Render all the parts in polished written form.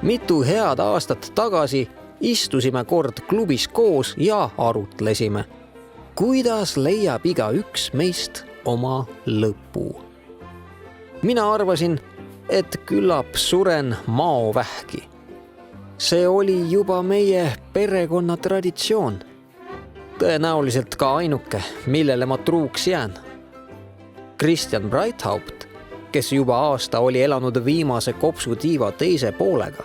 Mitu head aastat tagasi istusime kord klubis koos ja arutlesime, kuidas leiab igaüks meist oma lõpu. Mina arvasin, et küllap suren maovähki. See oli juba meie perekonna traditsioon. Tõenäoliselt ka ainuke, millele ma truuks jään. Christian Breithaupt, kes juba aasta oli elanud viimase kopsutiiva teise poolega,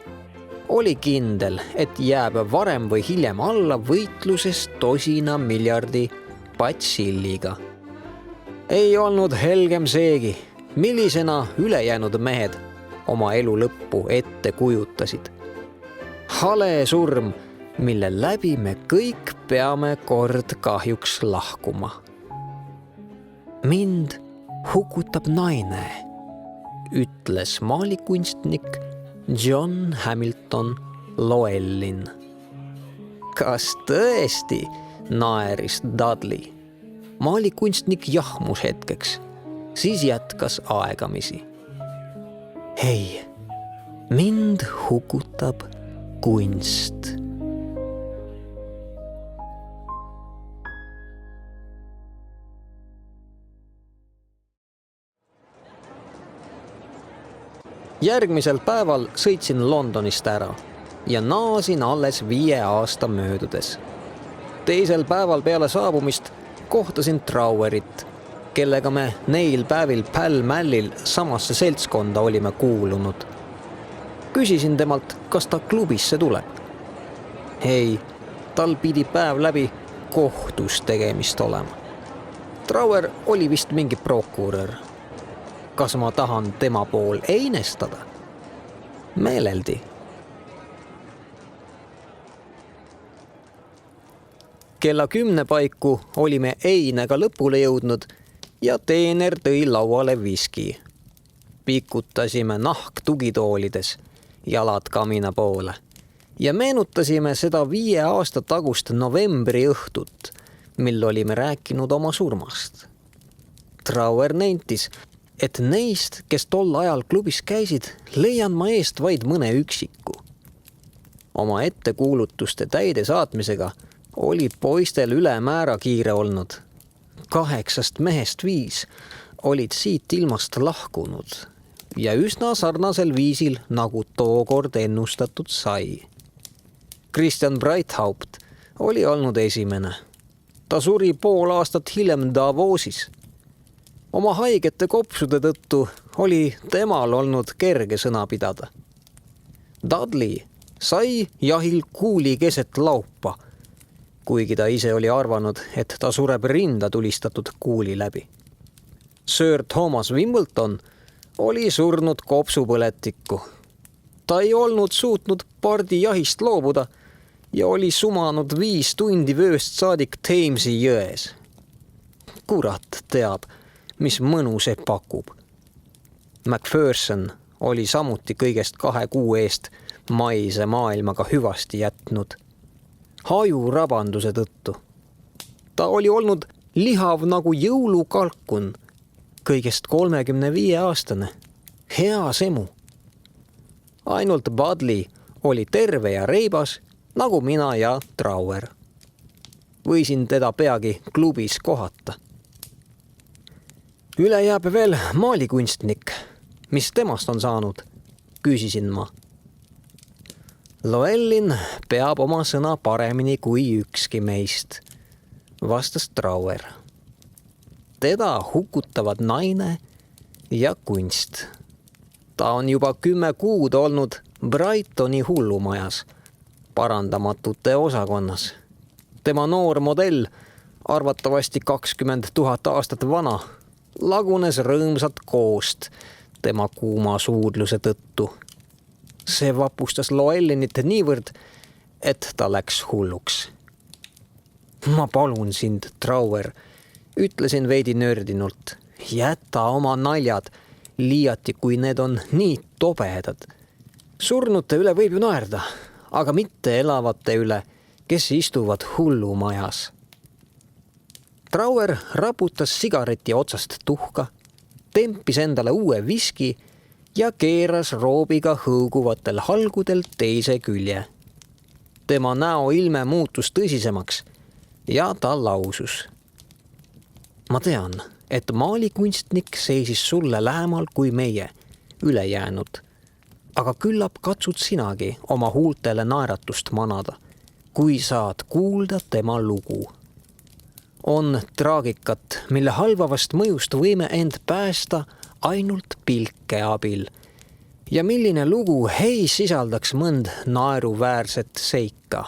oli kindel, et jääb varem või hiljem alla võitluses tosina miljardi patsilliga. Ei olnud helgem seegi, millisena ülejäänud mehed oma elu lõppu ette kujutasid. Hale surm, mille läbi me kõik peame kord kahjuks lahkuma. Mind hukutab naine, ütles maalikunstnik John Hamilton Llewellyn. Kas tõesti, naeris Dudley. Maalikunstnik jahmus hetkeks, siis jätkas aegamisi. Hei, mind hukutab kunst. Järgmisel päeval sõitsin Londonist ära ja naasin alles 5 aasta möödudes. Teisel päeval peale saabumist kohtasin Trauerit, kellega me neil päevil Pall Mallil samasse seltskonda olime kuulunud. Küsisin temalt, kas ta klubisse tuleb. Ei, tal pidi päev läbi kohtus tegemist olema. Trauer oli vist mingi prokurör. Kas ma tahan tema pool einestada? Meeleldi. Kella 10 paiku olime einega lõpule jõudnud ja teener tõi lauale viski. Pikutasime nahk tugitoolides, jalad kamina poole ja meenutasime seda 5 aasta tagust novembri õhtut, mil olime rääkinud oma surmast. Trauer nentis, et neist, kes tol ajal klubis käisid, leian ma eest vaid mõne üksiku. Oma ettekuulutuste täide saatmisega oli poistel ülemäära kiire olnud. 8 mehest 5 olid siit ilmast lahkunud ja üsna sarnasel viisil, nagu tookord ennustatud sai. Christian Breithaupt oli olnud esimene. Ta suri pool aastat hiljem Davosis. Oma haigete kopsude tõttu oli temal olnud kerge sõna pidada. Dudley sai jahil kuuli keset laupa, kuigi ta ise oli arvanud, et ta sureb rinda tulistatud kuuli läbi. Sir Thomas Wimbledon oli surnud kopsupõletikku. Ta ei olnud suutnud pardijahist loobuda ja oli sumanud 5 tundi vööst saadik Thamesi jões. Kurat teab, mis mõnu see pakub. Macpherson oli samuti kõigest 2 kuu eest maise maailmaga hüvasti jätnud. Hajurabanduse tõttu. Ta oli olnud lihav nagu jõulukalkun, kõigest 35-aastane. Hea semu. Ainult Budley oli terve ja reibas, nagu mina ja Trauer. Võisin teda peagi klubis kohata. Üle jääb veel maalikunstnik. Mis temast on saanud? Küsisin ma. Llewellyn peab oma sõna paremini kui ükski meist, vastas Trauer. Teda hukutavad naine ja kunst. Ta on juba 10 kuud olnud Brightoni hullumajas, parandamatute osakonnas. Tema noor modell, arvatavasti 20 000 aastat vana, lagunes rõõmsat koost tema kuuma suudluse tõttu. See vapustas Llewellynit niivõrd, et ta läks hulluks. Ma palun sind, Trauer, ütlesin veidi nördinult. Jäta oma naljad, liiati kui need on nii tobedad. Surnute üle võib ju naerda, aga mitte elavate üle, kes istuvad hullumajas. Trauer raputas sigareti otsast tuhka, tempis endale uue viski ja keeras roobiga hõõguvatel halgudel teise külje. Tema näoilme muutus tõsisemaks ja ta lausus. Ma tean, et maalikunstnik seisis sulle lähemal kui meie, ülejäänud. Aga küllap katsud sinagi oma huultele naeratust manada, kui saad kuulda tema lugu. On traagikat, mille halvavast mõjust võime end päästa ainult pilke abil. Ja milline lugu ei sisaldaks mõnd naeruväärset seika.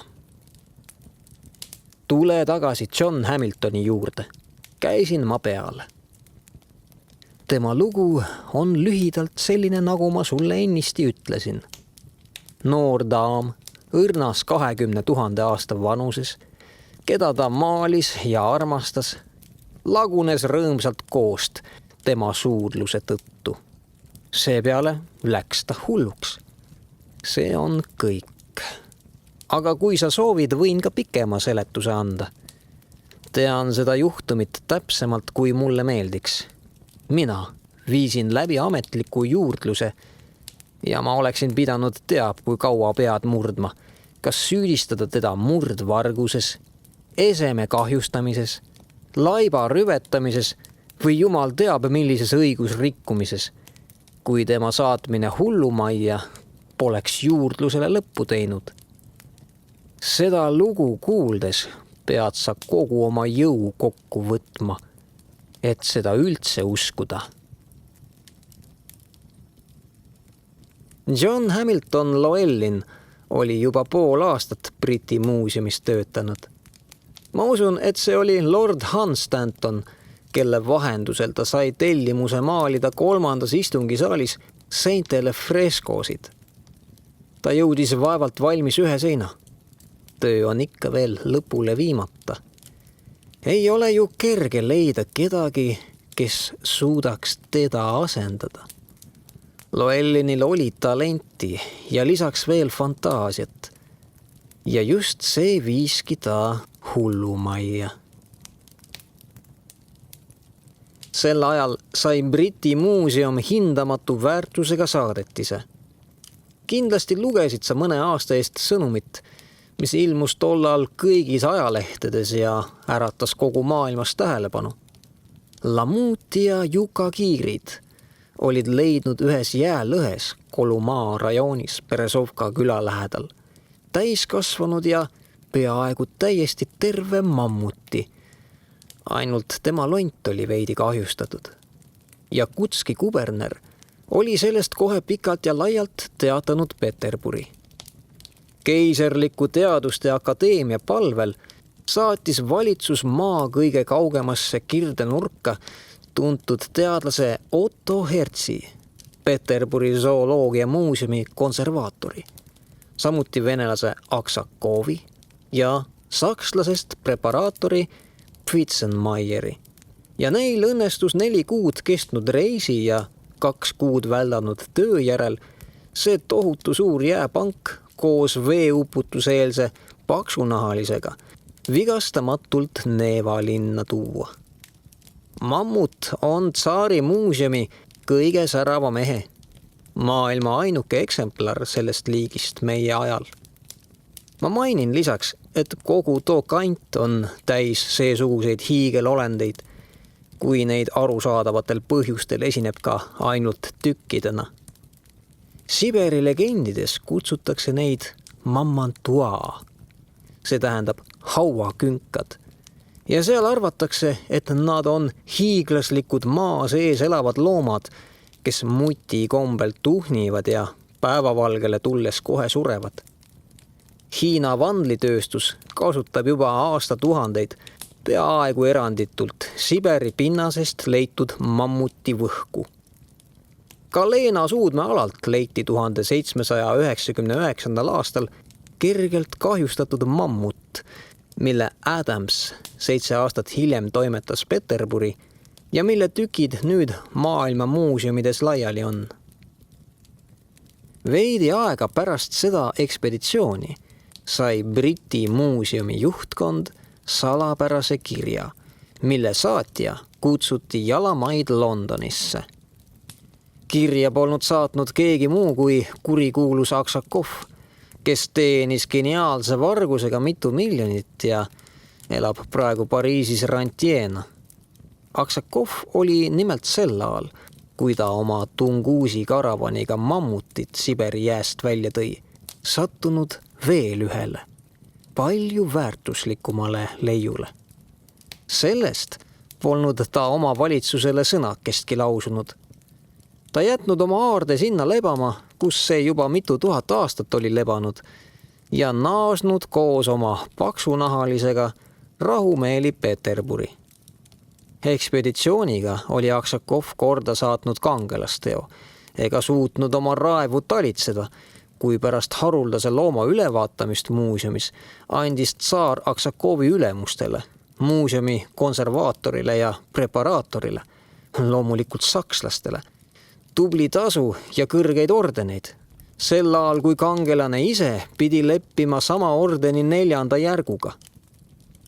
Tule tagasi John Hamiltoni juurde. Käisin ma peal. Tema lugu on lühidalt selline, nagu ma sulle ennisti ütlesin. Noor daam, õrnas 20 000 aasta vanuses, keda ta maalis ja armastas, lagunes rõõmsalt koost tema suudluse tõttu. Seepeale läks ta hulluks. See on kõik. Aga kui sa soovid, võin ka pikema seletuse anda. Tean seda juhtumit täpsemalt, kui mulle meeldiks. Mina viisin läbi ametliku juurdluse ja ma oleksin pidanud teab, kui kaua pead murdma, kas süüdistada teda murdvarguses, eseme kahjustamises, laiba rüvetamises või jumal teab millises õigusrikkumises, kui tema saatmine hullumajja poleks juurdlusele lõppu teinud. Seda lugu kuuldes pead sa kogu oma jõu kokku võtma, et seda üldse uskuda. John Hamilton Llewellyn oli juba pool aastat Briti muuseumis töötanud. Ma usun, et see oli Lord Hunstanton, kelle vahendusel ta sai tellimuse maalida 3. istungisaalis seintele freskosid. Ta jõudis vaevalt valmis ühe seina. Töö on ikka veel lõpule viimata. Ei ole ju kerge leida kedagi, kes suudaks teda asendada. Llewellynil oli talenti ja lisaks veel fantaasiat. Ja just see viiski ta hullumajja. Sel ajal sai Briti muuseum hindamatu väärtusega saadetise. Kindlasti lugesid sa mõne aasta eest sõnumit, mis ilmus tollal kõigis ajalehtedes ja äratas kogu maailmas tähelepanu. Lamuti ja Jukakiirid olid leidnud ühes jäälõhes Kolumaa rajoonis Berezovka küla lähedal täiskasvanud ja peaaegu täiesti terve mammuti. Ainult tema lont oli veidi kahjustatud. Ja Kutski kuberner oli sellest kohe pikalt ja laialt teatanud Peterburi. Keiserliku teaduste akadeemia palvel saatis valitsus maa kõige kaugemasse kirdenurka tuntud teadlase Otto Hertzi, Peterburi zooloogia muuseumi konservaatori, samuti venelase Aksakovi ja sakslasest preparaatori Pfitzenmeieri. Ja neil õnnestus 4 kuud kestnud reisi ja 2 kuud väldanud töö järel see tohutu suur jääpank koos veeuputuseelse paksunahalisega vigastamatult Neeva linna tuua. Mammut on tsaari muuseumi kõige särava mehe, maailma ainuke eksemplar sellest liigist meie ajal. Ma mainin lisaks, et kogu too kant on täis seesuguseid hiigelolendeid, kui neid arusaadavatel põhjustel esineb ka ainult tükkidena. Siberi legendides kutsutakse neid mammantua, see tähendab hauakünkad, ja seal arvatakse, et nad on hiiglaslikud maa sees elavad loomad, kes muti kombel tuhnivad ja päevavalgele tulles kohe surevad. Hiina vandlitööstus kasutab juba aastatuhandeid peaaegu eranditult Siberi pinnasest leitud mammuti võhku. Ka Leena suudme alalt leiti 1799. aastal kergelt kahjustatud mammut, mille Adams 7 aastat hiljem toimetas Peterburi ja mille tükid nüüd maailma muuseumides laiali on. Veidi aega pärast seda ekspeditsiooni sai Briti muuseumi juhtkond salapärase kirja, mille saatja kutsuti jalamaid Londonisse. Kirja polnud saatnud keegi muu kui kurikuulus Aksakov, kes teenis geniaalse vargusega mitu miljonit ja elab praegu Pariisis rantjeena. Aksakov oli nimelt sel ajal, kui ta oma Tunguusi karavaniga mammutit Siberi jääst välja tõi, sattunud veel ühele, palju väärtuslikumale leiule. Sellest polnud ta oma valitsusele sõnakestki lausunud. Ta jätnud oma aarde sinna lebama, kus see juba mitu tuhat aastat oli lebanud ja naasnud koos oma paksunahalisega rahumeeli Peterburi. Ekspeditsiooniga oli Aksakov korda saatnud kangelasteo ega suutnud oma raevu talitseda, kui pärast haruldase looma ülevaatamist muuseumis andis tsaar Aksakovi ülemustele, muuseumi konservaatorile ja preparaatorile, loomulikult sakslastele, tubli tasu ja kõrgeid ordeneid. Sel ajal, kui kangelane ise pidi leppima sama ordeni 4. järguga.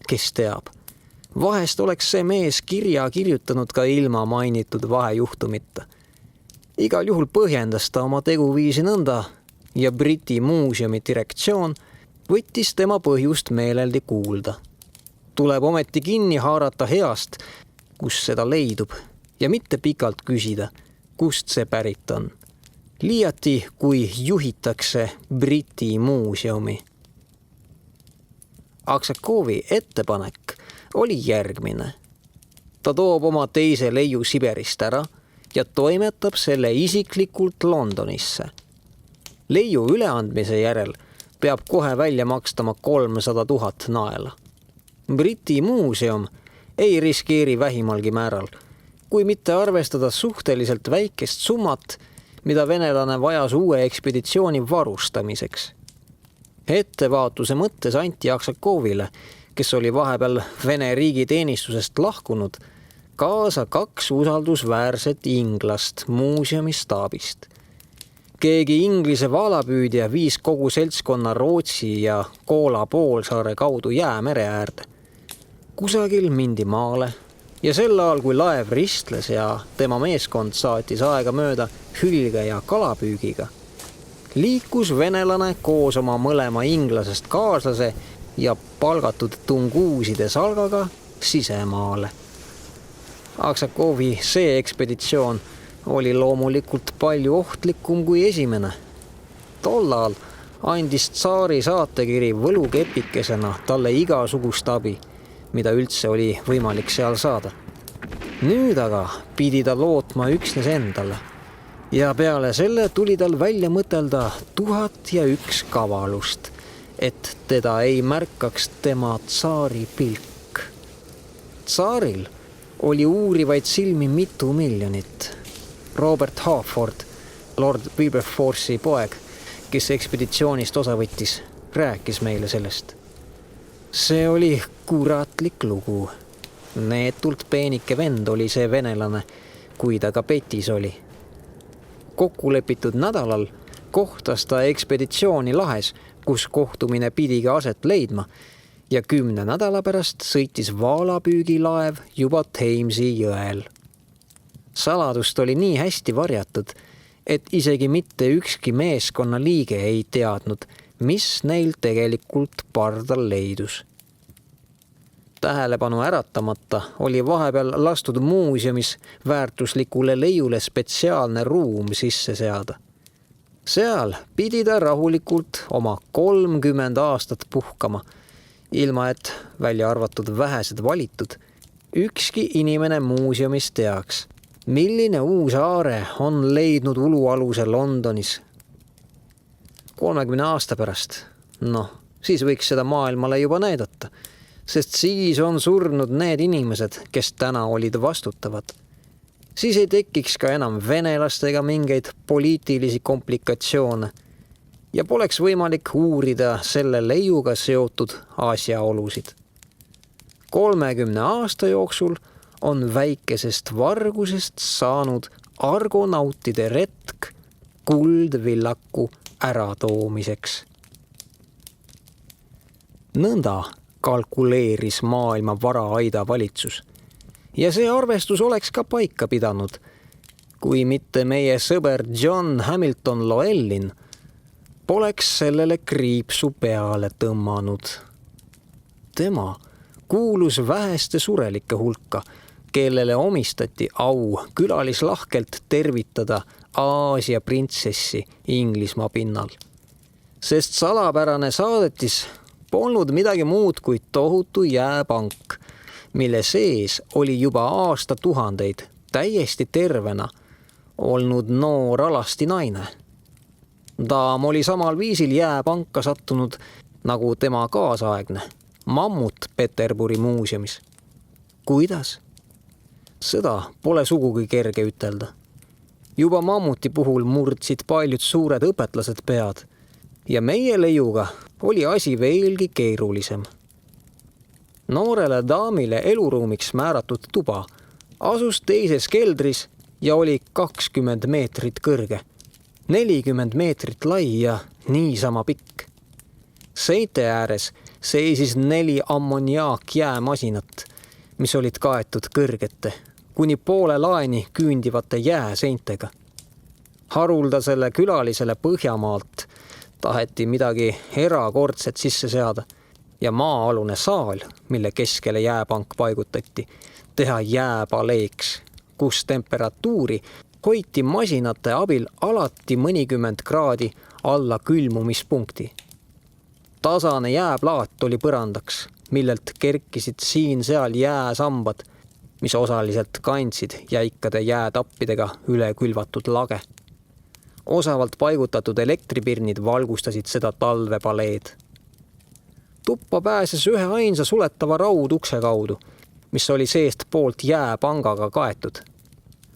Kes teab, vahest oleks see mees kirja kirjutanud ka ilma mainitud vahejuhtumita. Igal juhul põhjendas ta oma teguviisi nõnda ja Briti muuseumi direktsioon võttis tema põhjust meeleldi kuulda. Tuleb ometi kinni haarata heast, kus seda leidub ja mitte pikalt küsida, kust see pärit on. Liiati, kui juhitakse Briti muuseumi. Aksakovi ettepanek oli järgmine. Ta toob oma teise leiu Siberist ära ja toimetab selle isiklikult Londonisse. Leiu üleandmise järel peab kohe välja makstama 300 000 naela. Briti muuseum ei riskeeri vähimalgi määral, kui mitte arvestada suhteliselt väikest summat, mida venelane vajas uue ekspeditsiooni varustamiseks. Ettevaatuse mõttes anti Aksakovile, kes oli vahepeal Vene riigiteenistusest lahkunud, kaasa 2 usaldusväärset inglast muuseumi staabist. Keegi Inglise vaalapüüdja viis kogu seltskonna Rootsi ja Koola poolsaare kaudu Jäämere äärde. Kusagil mindi maale ja sel ajal, kui laev ristles ja tema meeskond saatis aega mööda hülge ja kalapüügiga, liikus venelane koos oma mõlema inglasest kaaslase ja palgatud tunguuside salgaga sisemaale. Aksakovi see ekspeditsioon oli loomulikult palju ohtlikum kui esimene. Tollal andis tsaari saatekiri võlukepikesena talle igasugust abi, mida üldse oli võimalik seal saada. Nüüd aga pidi ta lootma üksnes endale ja peale selle tuli tal välja mõtelda 1001 kavalust, et teda ei märkaks tema tsaari pilk. Tsaaril oli uurivaid silmi mitu miljonit. Robert Halford, Lord Wilberforce'i poeg, kes ekspeditsioonist osa võttis, rääkis meile sellest. See oli kuratlik lugu. Neetult peenike vend oli see venelane, kui ta ka petis oli. Kokkulepitud nädalal kohtas ta ekspeditsiooni lahes, kus kohtumine pidi ka aset leidma ja 10 nädala pärast sõitis vaalapüügilaev juba Thamesi jõel. Saladust oli nii hästi varjatud, et isegi mitte ükski meeskonna liige ei teadnud, mis neil tegelikult pardal leidus. Tähelepanu äratamata oli vahepeal lastud muuseumis väärtuslikule leiule spetsiaalne ruum sisse seada. Seal pidi ta rahulikult oma 30 aastat puhkama, ilma et välja arvatud vähesed valitud, ükski inimene muuseumis teaks, milline uus aare on leidnud ulualuse Londonis. 30 aasta pärast, siis võiks seda maailmale juba näidata, sest siis on surnud need inimesed, kes täna olid vastutavad. Siis ei tekiks ka enam venelastega mingeid poliitilisi komplikatsioone ja poleks võimalik uurida selle leiuga seotud asjaolusid. 30 aasta jooksul on väikesest vargusest saanud argonautide retk kuldvillaku äratoomiseks. Nõnda kalkuleeris maailma varaaida valitsus ja see arvestus oleks ka paika pidanud, kui mitte meie sõber John Hamilton Llewellyn poleks sellele kriipsu peale tõmmanud. Tema kuulus väheste surelike hulka, kellele omistati au külalislahkelt tervitada Aasia printsessi Inglismaa pinnal. Sest salapärane saadetis polnud midagi muud kui tohutu jääpank, mille sees oli juba aastatuhandeid täiesti tervena olnud noor alasti naine. Daam oli samal viisil jääpanka sattunud nagu tema kaasaegne mammut Peterburi muuseumis. Kuidas? Seda pole sugugi kerge ütelda. Juba mammuti puhul murdsid paljud suured õpetlased pead ja meie leiuga oli asi veelgi keerulisem. Noorele daamile eluruumiks määratud tuba asus teises keldris ja oli 20 meetrit kõrge, 40 meetrit lai ja niisama pikk. Seinte ääres seisis 4 ammoniaakjäämasinat, mis olid kaetud kõrgete, kuni poole laeni küündivate jääseintega. Haruldasele külalisele Põhjamaalt taheti midagi erakordset sisse seada ja maa-alune saal, mille keskele jääpank paigutati, teha jääpaleeks, kus temperatuuri hoiti masinate abil alati mõnikümmend kraadi alla külmumispunkti. Tasane jääplaat oli põrandaks, millelt kerkisid siin-seal jääsambad, mis osaliselt kandsid jäikade jäätappidega üle külvatud lage. Osavalt paigutatud elektripirnid valgustasid seda talvepaleed. Tuppa pääses ühe ainsa suletava raudukse kaudu, mis oli seest poolt jääpangaga kaetud.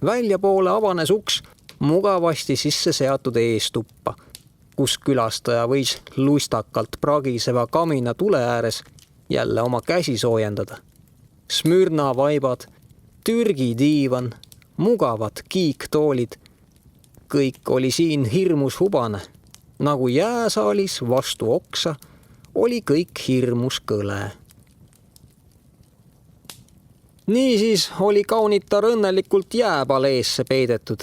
Väljapoole avanes uks mugavasti sisse seatud eestuppa, kus külastaja võis lustakalt pragiseva kamina tule ääres jälle oma käsi soojendada. Smürna vaibad, Türgi diivan, mugavad kiiktoolid. Kõik oli siin hirmus hubane. Nagu jääsaalis vastu oksa oli kõik hirmus kõle. Niisiis oli kaunitar õnnelikult jääpaleesse peidetud.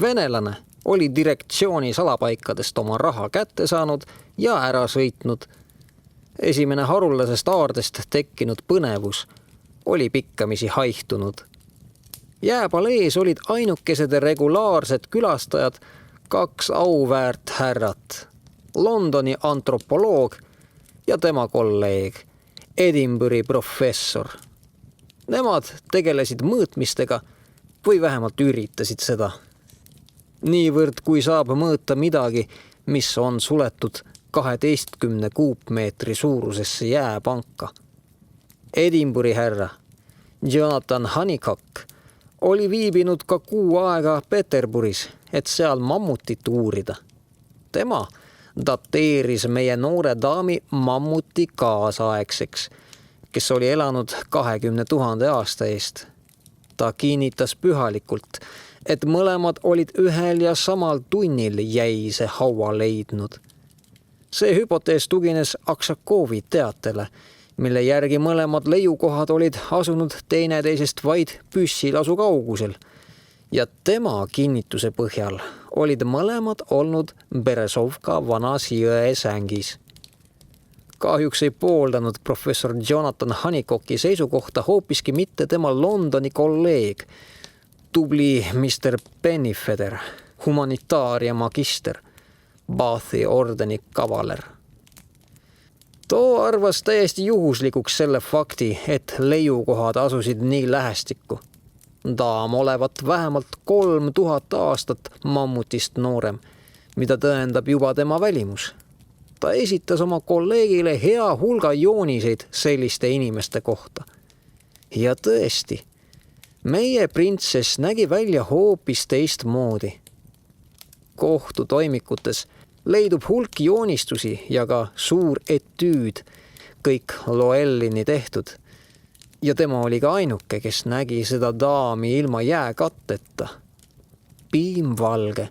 Venelane oli direktsiooni salapaikadest oma raha kätte saanud ja ära sõitnud. Esimene harullasest aardest tekkinud põnevus oli pikkamisi haihtunud. Jääpalees olid ainukesed regulaarsed külastajad 2 auväärt härrat, Londoni antropoloog ja tema kolleeg, Edinburghi professor. Nemad tegelesid mõõtmistega või vähemalt üritasid seda. Niivõrd kui saab mõõta midagi, mis on suletud 12 kuupmeetri suurusesse jääpanka. Edinburghi härra Jonathan Honeycock oli viibinud ka 6 aega Peterburis, et seal mammutit uurida. Tema dateeris meie noore daami mammuti kaasaegseks, kes oli elanud 20 000 aasta eest. Ta kinnitas pühalikult, et mõlemad olid ühel ja samal tunnil jäise haua leidnud. See hüpotees tugines Aksakovi teatele, mille järgi mõlemad leiukohad olid asunud teineteisest vaid püssilasu kaugusel ja tema kinnituse põhjal olid mõlemad olnud Berezovka vanas jõe sängis. Kahjuks ei pooldanud professor Jonathan Honeykocki seisukohta hoopiski mitte tema Londoni kolleeg, tubli Mr. Pennyfeather, humanitaaria magister, Bathi ordeni kavaler. Too arvas täiesti juhuslikuks selle fakti, et leiukohad asusid nii lähestikku. Daam olevat vähemalt 3000 aastat mammutist noorem, mida tõendab juba tema välimus. Ta esitas oma kolleegile hea hulga jooniseid selliste inimeste kohta. Ja tõesti, meie printsess nägi välja hoopis teistmoodi. Kohtutoimikutes leidub hulk joonistusi ja ka suur etüüd, kõik Llewellyni tehtud. Ja tema oli ka ainuke, kes nägi seda daami ilma jääkatteta. Piimvalge,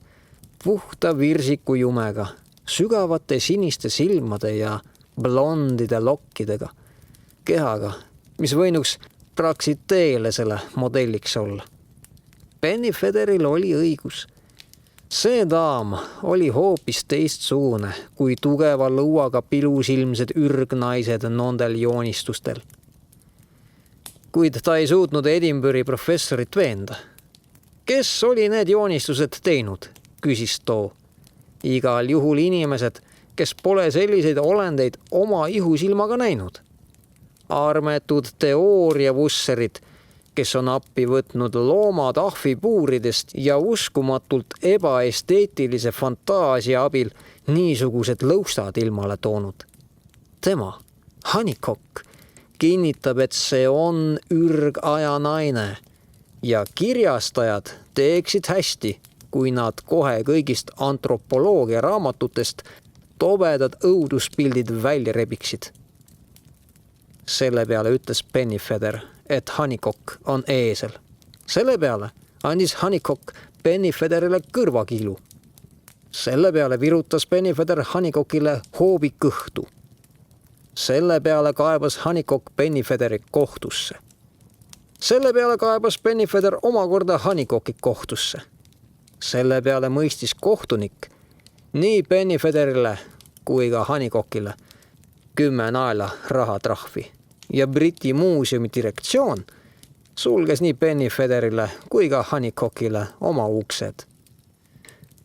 puhta virsiku jumega, sügavate siniste silmade ja blondide lokkidega, kehaga, mis võinuks Praxiteelesele modelliks olla. Pennyfeatheril oli õigus. See daam oli hoopis teistsugune kui tugeva lõuaga pilusilmsed ürgnaised nendel joonistustel. Kuid ta ei suutnud Edinburghi professorit veenda. Kes oli need joonistused teinud, küsis too. Igal juhul inimesed, kes pole selliseid olendeid oma ihusilmaga näinud. Armetud teooriavusserid, kes on appi võtnud loomad ahvipuuridest ja uskumatult ebaesteetilise fantaasia abil niisugused lõustad ilmale toonud. Tema, Honeycock, kinnitab, et see on ürgaja naine ja kirjastajad teeksid hästi, kui nad kohe kõigist antropoloogia raamatutest tobedad õuduspildid välja rebiksid. Selle peale ütles Pennyfeather, et Honeycock on eesel. Selle peale andis Honeycock Pennyfeatherile kõrvakiilu. Selle peale virutas Pennyfeather Honeycockile hoobi kõhtu. Selle peale kaebas Honeycock Pennyfeatheri kohtusse. Selle peale kaebas Pennyfeather omakorda Honeycocki kohtusse. Selle peale mõistis kohtunik nii Pennyfeatherile kui ka Honeycockile 10 naela rahatrahvi ja Briti muuseumi direktsioon sulges nii Pennyfeatherile kui ka Honeycockile oma uksed.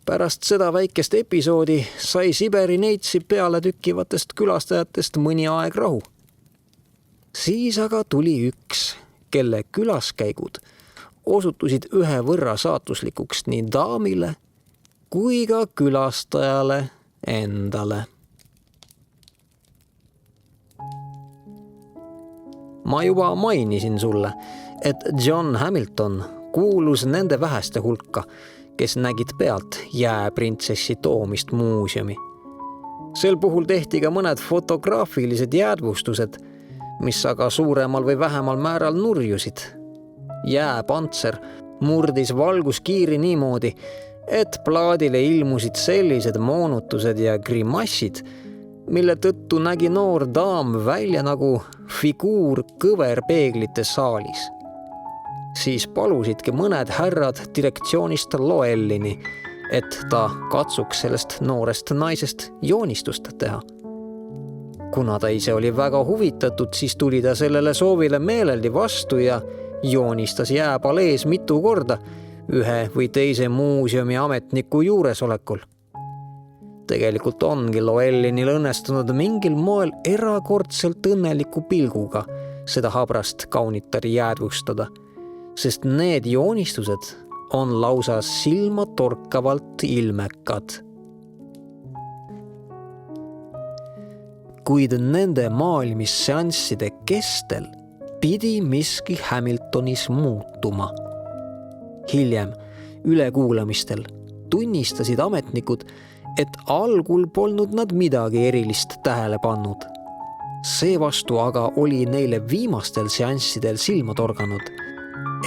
Pärast seda väikest episoodi sai Siberi neitsi peale tükkivatest külastajatest mõni aeg rahu. Siis aga tuli üks, kelle külaskäigud osutusid ühe võrra saatuslikuks nii daamile kui ka külastajale endale. Ma juba mainisin sulle, et John Hamilton kuulus nende väheste hulka, kes nägid pealt jääprintsessi toomist muuseumi. Sel puhul tehti ka mõned fotograafilised jäädvustused, mis aga suuremal või vähemal määral nurjusid. Jääpantser murdis valguskiiri niimoodi, et plaadile ilmusid sellised moonutused ja grimassid, mille tõttu nägi noor daam välja nagu figuur kõverpeeglite saalis. Siis palusidki mõned härrad direktsioonist Loellini, et ta katsuks sellest noorest naisest joonistust teha. Kuna ta ise oli väga huvitatud, siis tuli ta sellele soovile meeleldi vastu ja joonistas jääpalees mitu korda ühe või teise muuseumi ametniku juuresolekul. Tegelikult ongi Loellinil õnnestunud mingil moel erakordselt õnneliku pilguga seda habrast kaunitari jäädvustada, sest need joonistused on lausa silmatorkavalt ilmekad. Kuid nende maalimisseansside kestel pidi miski Hamiltonis muutuma. Hiljem ülekuulamistel tunnistasid ametnikud, et algul polnud nad midagi erilist tähele pannud. Seevastu aga oli neile viimastel seanssidel silma torganud,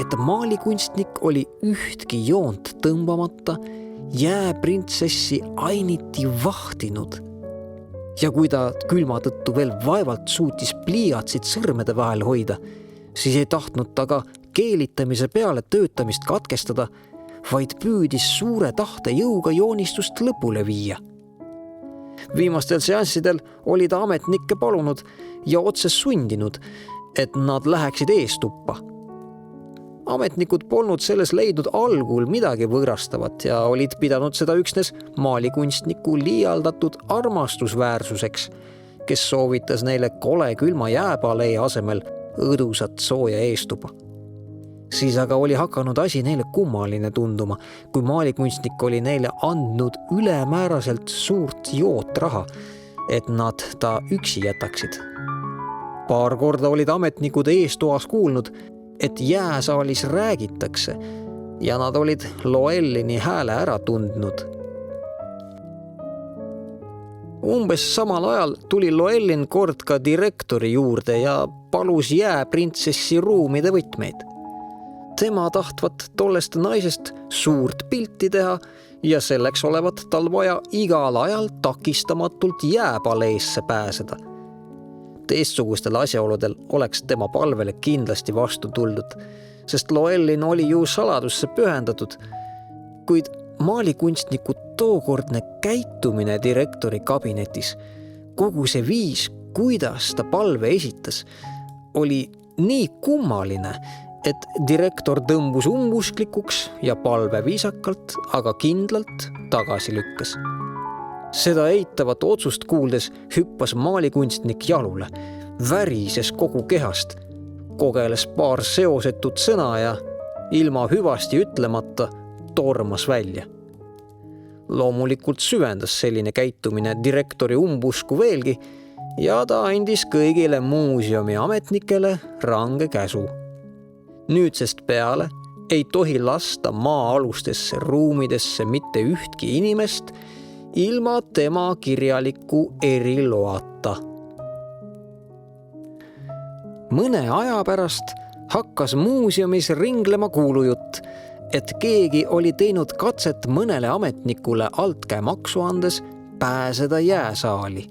et maalikunstnik oli ühtki joont tõmbamata jääprintsessi ainiti vahtinud. Ja kui ta külma tõttu veel vaevalt suutis pliiatsid sõrmede vahel hoida, siis ei tahtnud ta ka keelitamise peale töötamist katkestada, vaid püüdis suure tahte jõuga joonistust lõpule viia. Viimastel seanssidel oli ta ametnikke palunud ja otse sundinud, et nad läheksid eestuppa. Ametnikud polnud selles leidnud algul midagi võõrastavat ja olid pidanud seda üksnes maalikunstniku liialdatud armastusväärsuseks, kes soovitas neile kole külma jääpalee asemel õdusat sooja eestupa. Siis aga oli hakanud asi neile kummaline tunduma, kui maalikunstnik oli neile andnud ülemääraselt suurt jootraha, et nad ta üksi jätaksid. Paar korda olid ametnikud eestoas kuulnud, et jääsaalis räägitakse ja nad olid Loellini hääle ära tundnud. Umbes samal ajal tuli Loellin kord ka direktori juurde ja palus jääprintsessi ruumide võtmeid. Tema tahtvat tollest naisest suurt pilti teha ja selleks olevat tal vaja igal ajal takistamatult jääpaleesse pääseda. Teistsugustel asjaoludel oleks tema palvele kindlasti vastu tuldud, sest Llewellyn oli ju saladusse pühendatud, kuid maalikunstniku tookordne käitumine direktori kabinetis, kogu see viis, kuidas ta palve esitas, oli nii kummaline, et direktor tõmbus umbusklikuks ja palve viisakalt, aga kindlalt tagasi lükkas. Seda eitavat otsust kuuldes hüppas maalikunstnik jalule, värises kogu kehast, kogeles paar seosetut sõna ja ilma hüvasti ütlemata tormas välja. Loomulikult süvendas selline käitumine direktori umbusku veelgi ja ta andis kõigile muuseumi ametnikele range käsu. Nüüdsest peale ei tohi lasta maa-alustesse ruumidesse mitte ühtki inimest ilma tema kirjaliku eriloata. Mõne aja pärast hakkas muuseumis ringlema kuulujutt, et keegi oli teinud katset mõnele ametnikule altkäemaksu andes pääseda jääsaali.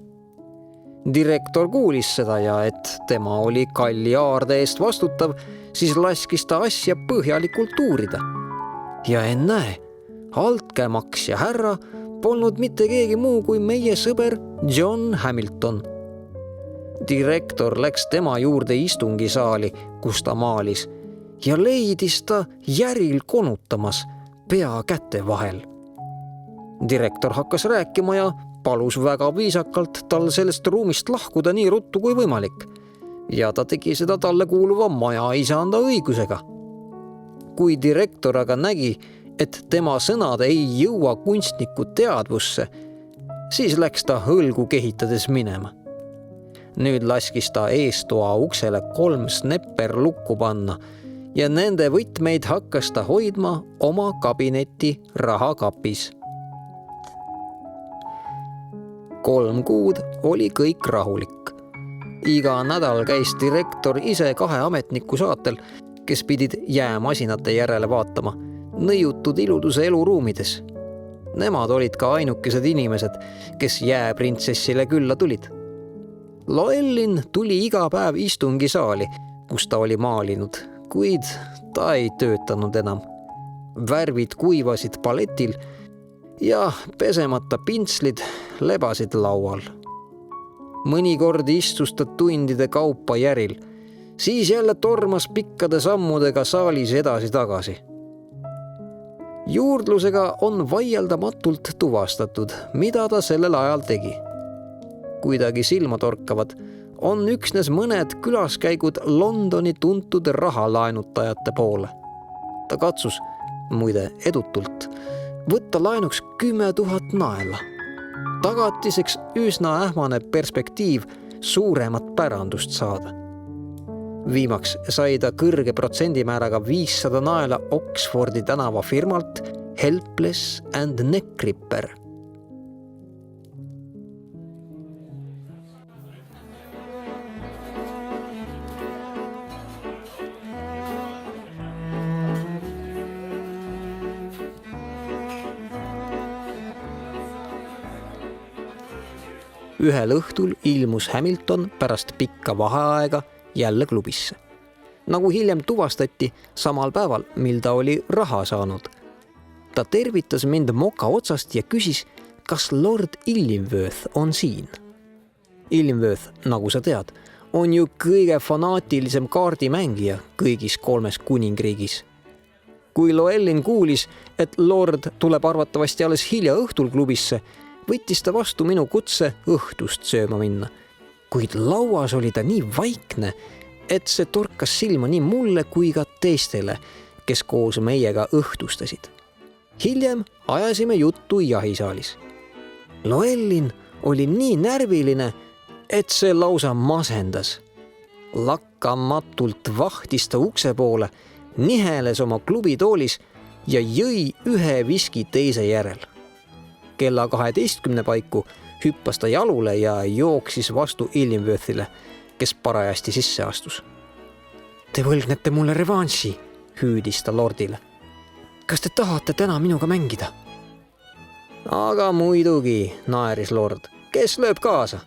Direktor kuulis seda ja et tema oli kalli aarde eest vastutav, siis laskis ta asja põhjalikult uurida. Ja ennäe, altkäemaksja härra polnud mitte keegi muu kui meie sõber John Hamilton. Direktor läks tema juurde istungisaali, kus ta maalis, ja leidis ta järil konutamas pea käte vahel. Direktor hakkas rääkima ja palus väga viisakalt tal sellest ruumist lahkuda nii ruttu kui võimalik. Ja ta tegi seda talle kuuluva maja isanda õigusega. Kui direktor aga nägi, et tema sõnad ei jõua kunstniku teadvusse, siis läks ta hõlgu kehitades minema. Nüüd laskis ta eestoa uksele 3 snepper lukku panna ja nende võtmeid hakkas ta hoidma oma kabineti rahakapis. 3 kuud oli kõik rahulik. Iga nädal käis direktor ise 2 ametniku saatel, kes pidid jäämasinate järele vaatama, nõiutud iluduse eluruumides. Nemad olid ka ainukesed inimesed, kes jääprintsessile külla tulid. Llewellyn tuli iga päev istungisaali, kus ta oli maalinud, kuid ta ei töötanud enam. Värvid kuivasid paletil ja pesemata pintslid lebasid laual. Mõnikord istus ta tundide kaupa järil, siis jälle tormas pikkade sammudega saalis edasi-tagasi. Juurdlusega on vaieldamatult tuvastatud, mida ta sellel ajal tegi. Kuidagi silmatorkavad on üksnes mõned külaskäigud Londoni tuntud rahalaenutajate poole. Ta katsus, muide edutult, võtta laenuks 10 000 naela. Tagatiseks üsna ähmane perspektiiv suuremat pärandust saada. Viimaks sai ta kõrge protsendimääraga 500 naela Oxfordi tänava firmalt Helpless and Neckripper. Ühel õhtul ilmus Hamilton pärast pikka vaheaega jälle klubisse. Nagu hiljem tuvastati samal päeval, mil ta oli raha saanud. Ta tervitas mind moka otsast ja küsis, kas Lord Illingworth on siin. Illingworth, nagu sa tead, on ju kõige fanaatilisem kaardimängija kõigis 3 kuningriigis. Kui Llewellyn kuulis, et Lord tuleb arvatavasti alles hilja õhtul klubisse, võttis ta vastu minu kutse õhtust sööma minna. Kuid lauas oli ta nii vaikne, et see torkas silma nii mulle kui ka teistele, kes koos meiega õhtustasid. Hiljem ajasime juttu jahisaalis. Llewellyn oli nii närviline, et see lausa masendas. Lakkamatult vahtis ta ukse poole, niheles oma klubitoolis ja jõi 1 viski teise järel. Kella 12 paiku hüppas ta jalule ja jooksis vastu Illingworthile, kes parajasti sisse astus. Te võlgnete mulle revanši, hüüdis ta lordile. Kas te tahate täna minuga mängida? Aga muidugi, naeris lord. Kes lööb kaasa?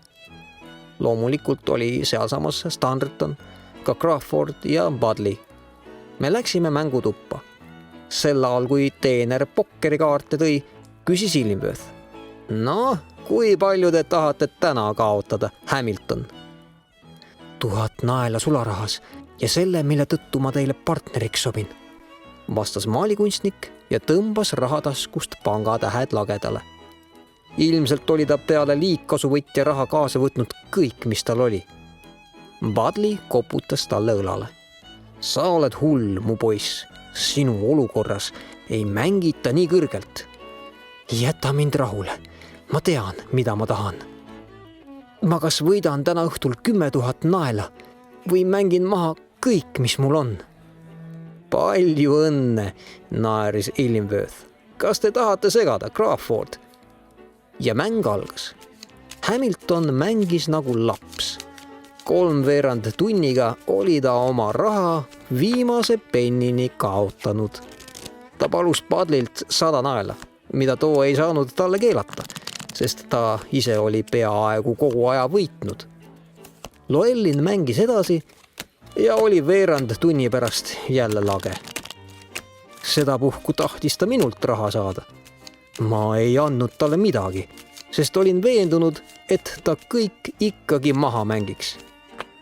Loomulikult oli sealsamas Standerton, ka Crawford ja Budley. Me läksime mängutuppa. Sel ajal, kui teener pokkerikaarte tõi, küsis Illingworth. No, kui palju te tahate täna kaotada, Hamilton? 1000 naela sularahas ja selle, mille tõttu ma teile partneriks sobin, vastas maalikunstnik ja tõmbas rahataskust pangatähed lagedale. Ilmselt oli ta peale liigkasuvõtja raha kaasa võtnud kõik, mis tal oli. Budley koputas talle õlale. Sa oled hull, mu poiss. Sinu olukorras ei mängita nii kõrgelt. Jäta mind rahule. Ma tean, mida ma tahan. Ma kas võidan täna õhtul 10 000 naela või mängin maha kõik, mis mul on. Palju õnne, naeris Illingworth. Kas te tahate segada, Crawford? Ja mäng algas. Hamilton mängis nagu laps. 3/4 tunniga oli ta oma raha viimase pennini kaotanud. Ta palus Budleylt 100 naela, mida too ei saanud talle keelata, sest ta ise oli peaaegu kogu aja võitnud. Llewellyn mängis edasi ja oli veerand tunni pärast jälle lage. Sedapuhku tahtis ta minult raha saada. Ma ei andnud talle midagi, sest olin veendunud, et ta kõik ikkagi maha mängiks.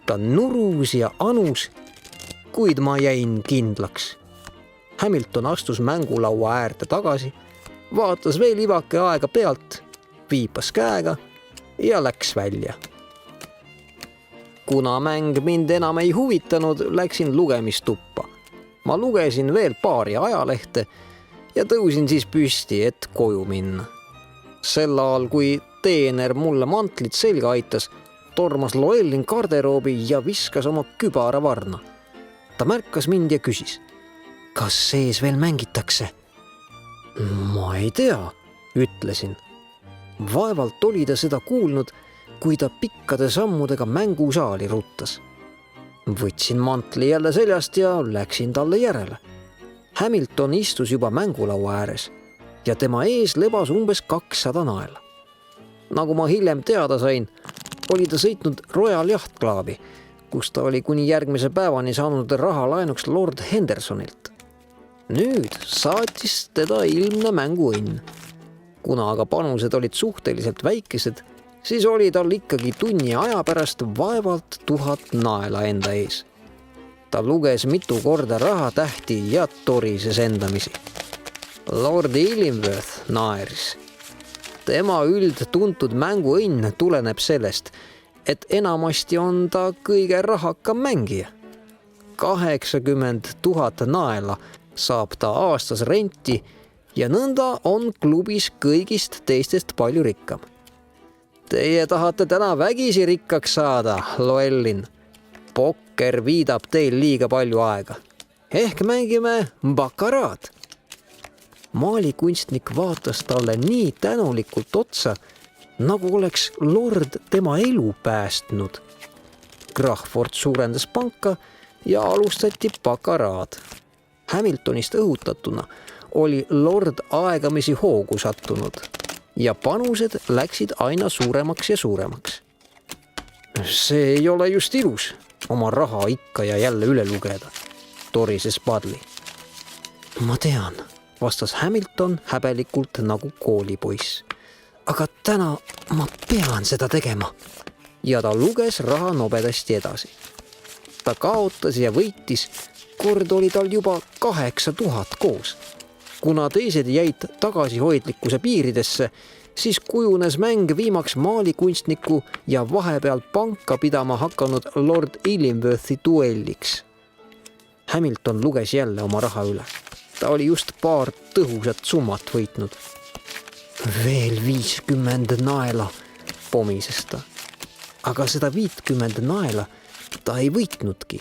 Ta nurus ja anus, kuid ma jäin kindlaks. Hamilton astus mängulaua äärde tagasi, vaatas veel ivake aega pealt, viipas käega ja läks välja. Kuna mäng mind enam ei huvitanud, läksin lugemistuppa. Ma lugesin veel paari ajalehte ja tõusin siis püsti, et koju minna. Sel ajal, kui teener mulle mantlit selga aitas, tormas Llewellyn garderoobi ja viskas oma kübara varna. Ta märkas mind ja küsis, kas sees veel mängitakse? Ma ei tea, ütlesin. Vaevalt oli ta seda kuulnud, kui ta pikkade sammudega mängusaali ruttas. Võtsin mantli jälle seljast ja läksin talle järele. Hamilton istus juba mängulaua ääres ja tema ees lebas umbes 200 naela. Nagu ma hiljem teada sain, oli ta sõitnud Royal Yacht Clubi, kus ta oli kuni järgmise päevani saanud raha laenuks Lord Hendersonilt. Nüüd saatis teda ilmne mänguõnn. Kuna aga panused olid suhteliselt väikesed, siis oli tal ikkagi tunni aja pärast vaevalt 1000 naela enda ees. Ta luges mitu korda rahatähti ja torises endamisi. Lord Illingworth naeris. Tema üldtuntud mänguõnn tuleneb sellest, et enamasti on ta kõige rahakam mängija. 80 000 naela saab ta aastas renti ja nõnda on klubis kõigist teistest palju rikkam. Teie tahate täna vägisi rikkaks saada, Llewellyn. Pokker viidab teil liiga palju aega. Ehk mängime bakaraad. Maalikunstnik vaatas talle nii tänulikult otsa, nagu oleks lord tema elu päästnud. Crawford suurendas panka ja alustati bakaraad. Hamiltonist õhutatuna oli lord aegamisi hoogu sattunud ja panused läksid aina suuremaks ja suuremaks. See ei ole just ilus, oma raha ikka ja jälle üle lugeda, torises Budley. Ma tean, vastas Hamilton häbelikult nagu koolipoiss. Aga täna ma pean seda tegema. Ja ta luges raha nobedasti edasi. Ta kaotas ja võitis, kord oli tal juba 8000 koos. Kuna teised jäid tagasihoidlikkuse piiridesse, siis kujunes mäng viimaks maalikunstniku ja vahepeal panka pidama hakanud Lord Illingworthi duelliks. Hamilton luges jälle oma raha üle. Ta oli just paar tõhusat summat võitnud. Veel 50 naela, pomises ta. Aga seda 50 naela ta ei võitnudki.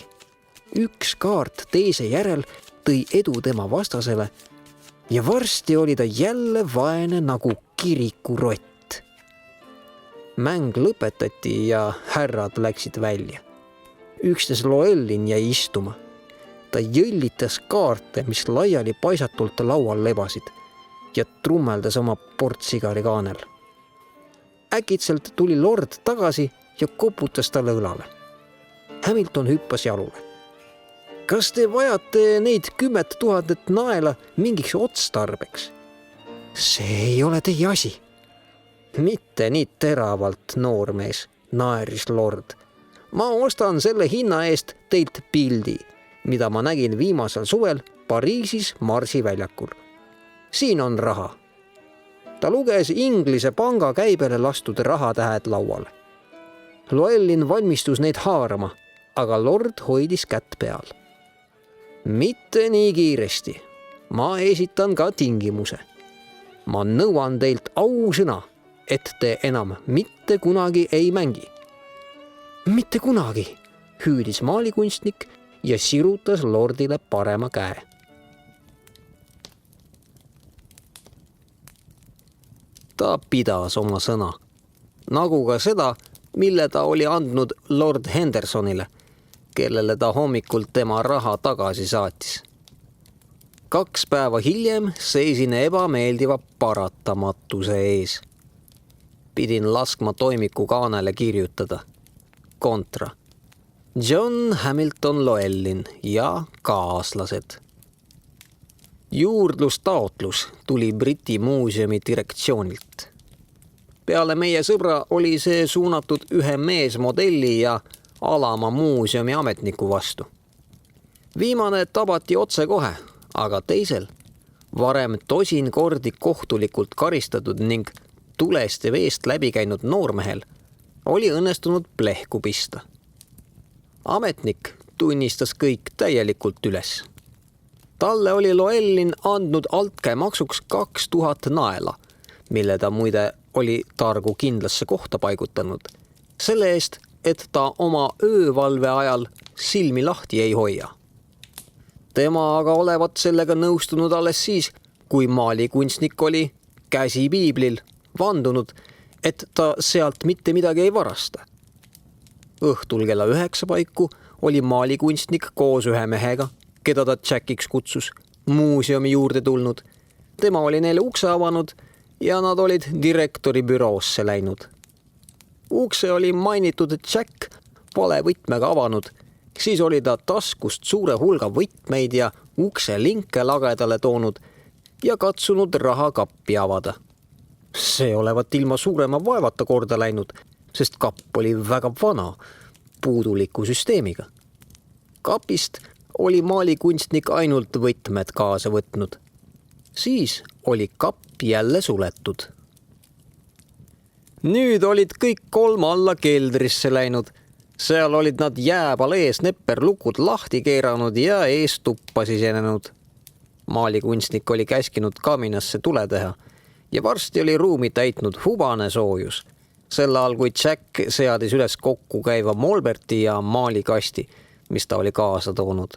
Üks kaart teise järel tõi edu tema vastasele ja varsti oli ta jälle vaene nagu kirikurott. Mäng lõpetati ja härrad läksid välja. Üksnes Llewellyn jäi istuma. Ta jõllitas kaarte, mis laiali paisatult laual lebasid ja trummeldas oma portsigari kaanel. Äkitselt tuli lord tagasi ja koputas talle õlale. Hamilton hüppas jalule. kas te vajate neid 10 000 naela mingiks otstarbeks? See ei ole teie asi. Mitte nii teravalt, noormees, naeris lord. Ma ostan selle hinna eest teilt pildi, mida ma nägin viimasel suvel Pariisis Marsi väljakul. Siin on raha. Ta luges Inglise panga käibele lastud rahatähed lauale. Llewellyn valmistus neid haarama, aga lord hoidis kätt peal. Mitte nii kiiresti. Ma esitan ka tingimuse. Ma nõuan teilt ausõna, et te enam mitte kunagi ei mängi. Mitte kunagi, hüüdis maalikunstnik ja sirutas lordile parema käe. Ta pidas oma sõna, nagu ka seda, mille ta oli andnud lord Hendersonile, kellele ta hommikul tema raha tagasi saatis. 2 päeva hiljem seisin ebameeldiva paratamatuse ees. Pidin laskma toimiku kaanele kirjutada. Kontra. John Hamilton Llewellyn ja kaaslased. Juurdlustaotlus tuli Briti muuseumi direktsioonilt. Peale meie sõbra oli see suunatud ühe meesmodelli ja alama muuseumi ametniku vastu. Viimane tabati otse kohe, aga teisel, varem 10 kordi kohtulikult karistatud ning tulest ja veest läbi käinud noormehel, oli õnnestunud plehku pista. Ametnik tunnistas kõik täielikult üles. Talle oli Llewellyn andnud altkäemaksuks 2000 naela, mille ta muide oli targu kindlasse kohta paigutanud. Selle eest, et ta oma öövalve ajal silmi lahti ei hoia. Tema aga olevat sellega nõustunud alles siis, kui maalikunstnik oli käsi piiblil vandunud, et ta sealt mitte midagi ei varasta. Õhtul kella 9 paiku oli maalikunstnik koos ühe mehega, keda ta Jackiks kutsus, muuseumi juurde tulnud. Tema oli neile ukse avanud ja nad olid direktori büroosse läinud. Ukse oli mainitud Jack vale võtmega avanud, siis oli ta taskust suure hulga võtmeid ja ukse linke lagedale toonud ja katsunud rahakappi avada. See olevat ilma suurema vaevata korda läinud, sest kapp oli väga vana, puuduliku süsteemiga. Kapist oli maalikunstnik ainult võtmed kaasa võtnud. Siis oli kapp jälle suletud. Nüüd olid kõik 3 alla keldrisse läinud. Seal olid nad jääpalees nepperlukud lahti keeranud ja ees tuppa sisenenud. Maalikunstnik oli käskinud kaminasse tule teha ja varsti oli ruumi täitnud hubane soojus. Sel ajal, kui Jack seadis üles kokku käiva molberti ja maalikasti, mis ta oli kaasa toonud.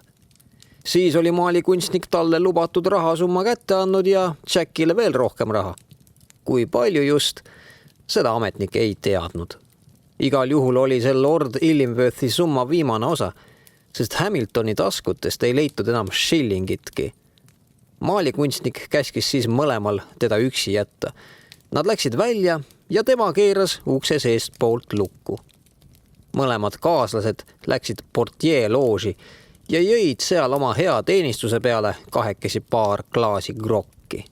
Siis oli maalikunstnik talle lubatud rahasumma kätte andnud ja Jackile veel rohkem raha. Kui palju just, seda ametnik ei teadnud. Igal juhul oli see lord Illingworthi summa viimane osa, sest Hamiltoni taskutest ei leitud enam shillingitki. Maalikunstnik käskis siis mõlemal teda üksi jätta. Nad läksid välja ja tema keeras ukse seest poolt lukku. Mõlemad kaaslased läksid portier looži ja jõid seal oma hea teenistuse peale 2 paar klaasi grokki.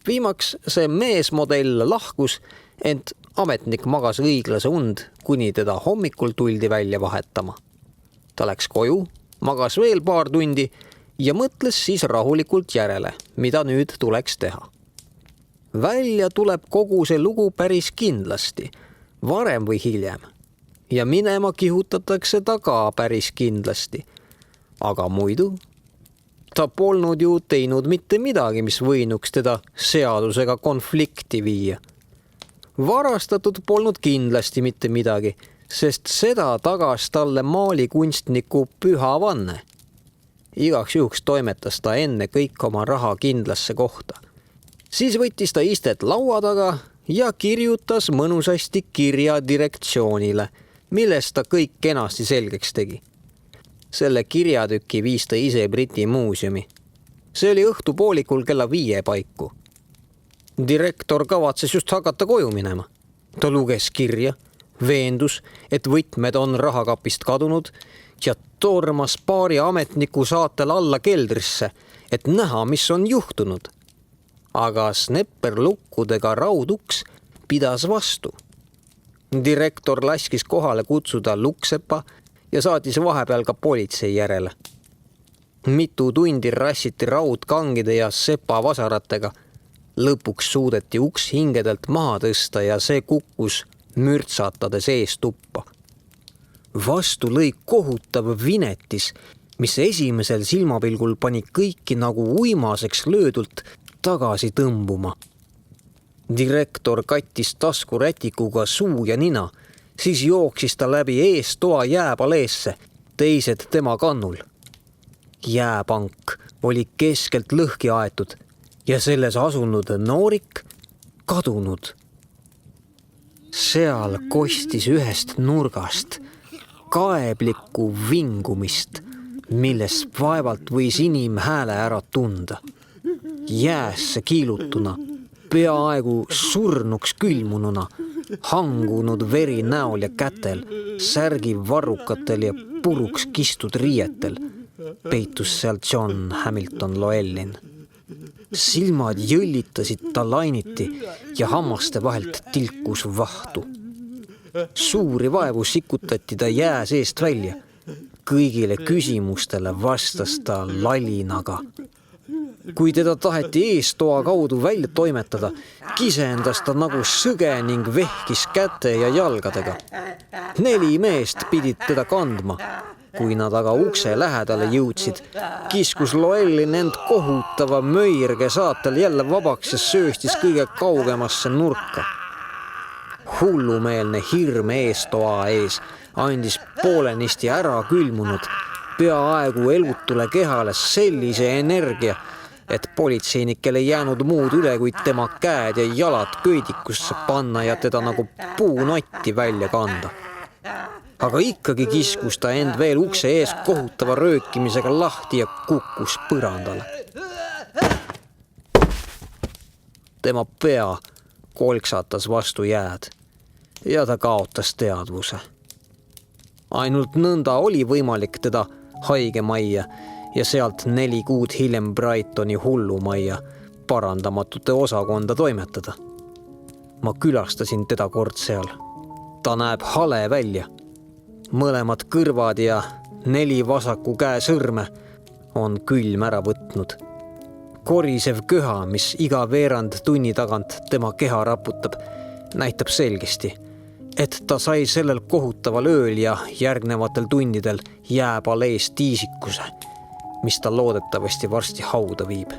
Viimaks see meesmodell lahkus, ent ametnik magas õiglase und, kuni teda hommikul tuldi välja vahetama. Ta läks koju, magas veel paar tundi ja mõtles siis rahulikult järele, mida nüüd tuleks teha. Välja tuleb kogu see lugu päris kindlasti, varem või hiljem. Ja minema kihutatakse ta ka päris kindlasti. Aga muidu, ta polnud ju teinud mitte midagi, mis võinuks teda seadusega konflikti viia. Varastatud polnud kindlasti mitte midagi, sest seda tagas talle maalikunstniku püha vanne. Igaks juhuks toimetas ta enne kõik oma raha kindlasse kohta. Siis võttis ta istet laua taga ja kirjutas mõnusasti kirja direktsioonile, millest ta kõik kenasti selgeks tegi. Selle kirjatüki viis ta ise Briti muuseumi. See oli õhtupoolikul kella 5 paiku. Direktor kavatses just hakata koju minema. Ta luges kirja, veendus, et võtmed on rahakapist kadunud, ja tormas paari ametniku saatel alla keldrisse, et näha, mis on juhtunud. Aga snepperlukkudega rauduks pidas vastu. Direktor laskis kohale kutsuda Luksepa ja saatis vahepeal ka politsei järele. Mitu tundi rassiti raudkangide ja sepa vasaratega. Lõpuks suudeti uks hingedelt maha tõsta ja see kukkus mürtsatades ees tuppa. Vastu lõi kohutav vinetis, mis esimesel silmapilgul pani kõiki nagu uimaseks löödult tagasi tõmbuma. Direktor kattis taskurätikuga suu ja nina, siis jooksis ta läbi eestoa jääpaleesse, teised tema kannul. Jääpank oli keskelt lõhki aetud ja selles asunud noorik kadunud. Seal kostis ühest nurgast kaeblikku vingumist, milles vaevalt võis inimhääle ära tunda. Jäässe kiilutuna, peaaegu surnuks külmununa, hangunud veri näol ja kätel, särgi varrukatel ja puruks kistud riietel peitus seal John Hamilton Llewellyn. Silmad jõllitasid ta lainiti ja hammaste vahelt tilkus vahtu. Suuri vaevu sikutati ta jää seest välja. Kõigile küsimustele vastas ta lalinaga. Kui teda taheti eestoa kaudu välja toimetada, kisendas ta nagu sõge ning vehkis käte ja jalgadega. 4 meest pidid teda kandma. Kui nad aga ukse lähedale jõudsid, kiskus Llewellyn end kohutava möirge saatel jälle vabaks ja sööstis kõige kaugemasse nurka. Hullumeelne hirm eestoa ees andis poolenisti ära külmunud, peaaegu elutule kehale sellise energia, et politseinikele ei jäänud muud üle, kui tema käed ja jalad köidikusse panna ja teda nagu puunotti välja kanda. Aga ikkagi kiskus ta end veel ukse ees kohutava röökimisega lahti ja kukkus põrandale. Tema pea kolksatas vastu jääd ja ta kaotas teadvuse. Ainult nõnda oli võimalik teda haigemajja ja sealt 4 kuud hiljem Brightoni hullumajja parandamatute osakonda toimetada. Ma külastasin teda kord seal. Ta näeb hale välja. Mõlemad kõrvad ja 4 vasaku käe sõrme on külm ära võtnud. Korisev köha, mis iga veerand tunni tagant tema keha raputab, näitab selgesti, et ta sai sellel kohutaval ööl ja järgnevatel tundidel jääpalees tiisikuse, mis ta loodetavasti varsti hauda viib.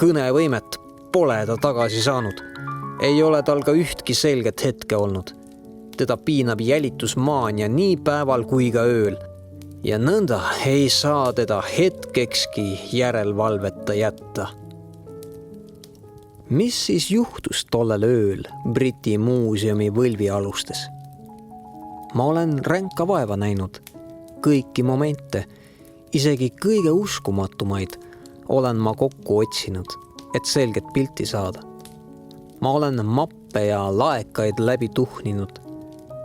Kõnevõimet pole ta tagasi saanud. Ei ole tal ka ühtki selget hetke olnud. Teda piinab jälitusmaania nii päeval kui ka ööl ja nõnda ei saa teda hetkekski järelvalveta jätta. Mis siis juhtus tollel ööl Briti muuseumi võlvialustes? Ma olen ränka vaeva näinud. Kõiki momente, isegi kõige uskumatumaid, olen ma kokku otsinud, et selget pilti saada. Ma olen mappe ja laekaid läbi tuhninud.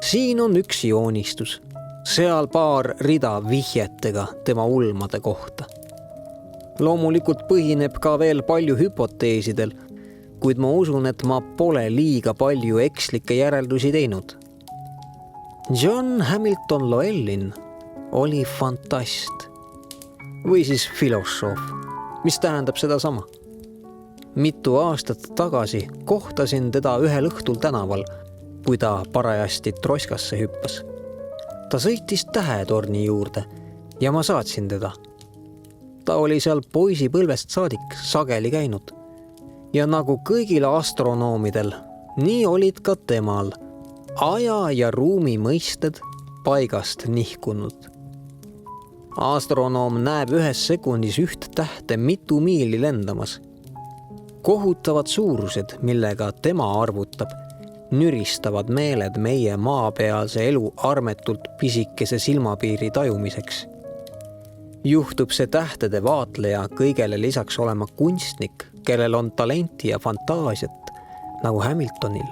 Siin on üks joonistus, seal paar rida vihjetega tema ulmade kohta. Loomulikult põhineb ka veel palju hüpoteesidel, kuid ma usun, et ma pole liiga palju ekslikke järeldusi teinud. John Hamilton Llewellyn oli fantast või siis filosoof, mis tähendab seda sama. Mitu aastat tagasi kohtasin teda ühel õhtul tänaval, kui ta parajasti troskasse hüppas. Ta sõitis tähetorni juurde ja ma saatsin teda. Ta oli seal poisipõlvest saadik sageli käinud. Ja nagu kõigil astronoomidel, nii olid ka temal aja ja ruumi mõisted paigast nihkunud. Astronoom näeb 1 sekundis 1 tähte mitu miili lendamas. Kohutavad suurused, millega tema arvutab, nüristavad meeled meie maapealse elu armetult pisikese silmapiiri tajumiseks. Juhtub see tähtede vaatleja kõigele lisaks olema kunstnik, kellel on talenti ja fantaasiat, nagu Hamiltonil.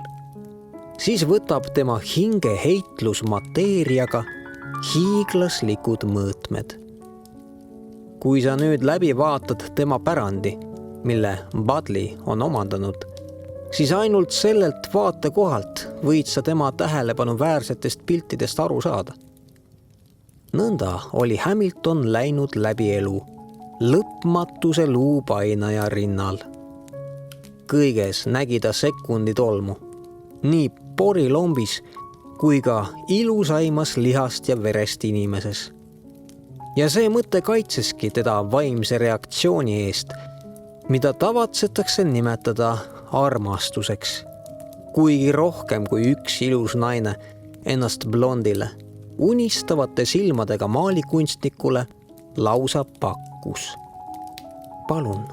Siis võtab tema hinge heitlus mateeriaga hiiglaslikud mõõtmed. Kui sa nüüd läbi vaatad tema pärandi, mille Budley on omandanud, siis ainult sellelt vaatekohalt võid sa tema tähelepanuväärsetest piltidest aru saada. Nõnda oli Hamilton läinud läbi elu, lõpmatuse luupainaja rinnal. Kõiges nägi ta sekundi tolmu, nii porilombis kui ka ilusaimas lihast ja verest inimeses. Ja see mõte kaitseski teda vaimse reaktsiooni eest, mida tavatsetakse nimetada armastuseks. Kuigi rohkem kui üks ilus naine ennast blondile, unistavate silmadega maalikunstnikule lausa pakkus. Palun.